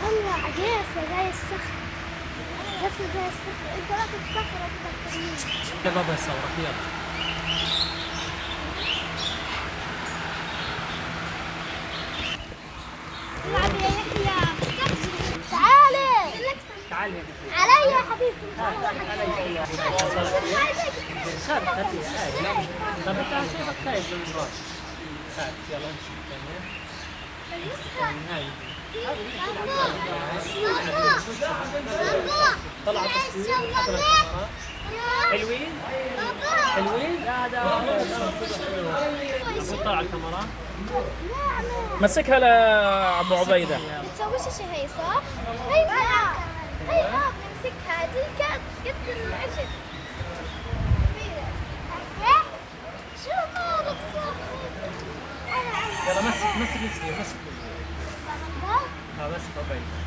الله عجيسة زي الصخر. بس زي الصخر، انت رحت الصخرة بتاعتني. يا بابا صورك يلا. العب يا يحيى. تعالي. تعالي علي يا حبيبتي. خاف خفي عادي. طب انت شايفك خايف من الراس. خاف يلا امشي ثانية. طلع حلوين؟ حلوين؟ لا ده طلع الكاميرا. مسكها لابو عبيده. تسويش شيء صح؟ هيا بنمسكها دي كانت قد العجل. شو مالك يلا مسك مسك مسك. ها مسك عبيده.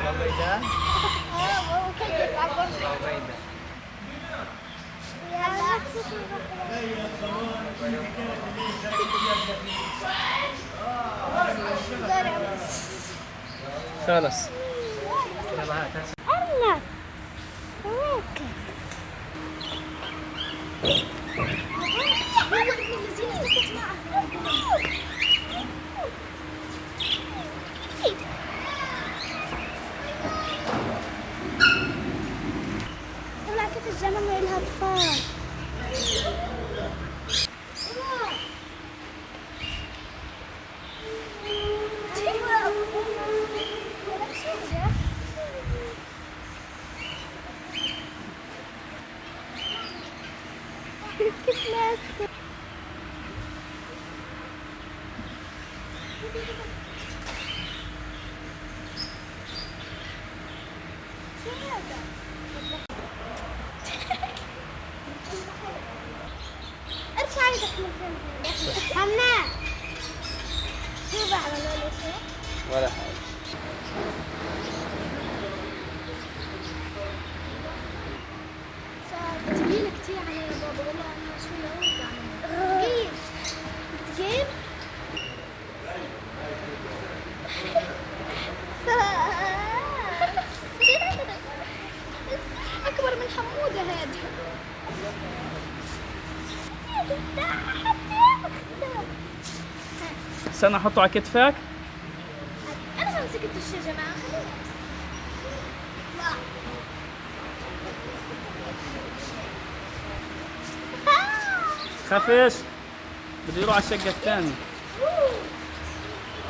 عبيده. عبيده. خلاص يلا هات أرنب. اوكي. طلعت الجنة ما إلها أطفال. كيف ماسكة؟ شو هذا؟ ارفع يدك من فوق. حماد شو بعمل ولا شيء؟ ولا حاجه. تقيلة كتير علي يا بابا والله أنا شو لو تقيل. تقيل؟ أكبر من حمودة هذا. استنى احطه على كتفك. أنا ما مسكتش يا جماعة. خفش بده يروح على الشقه الثانيه.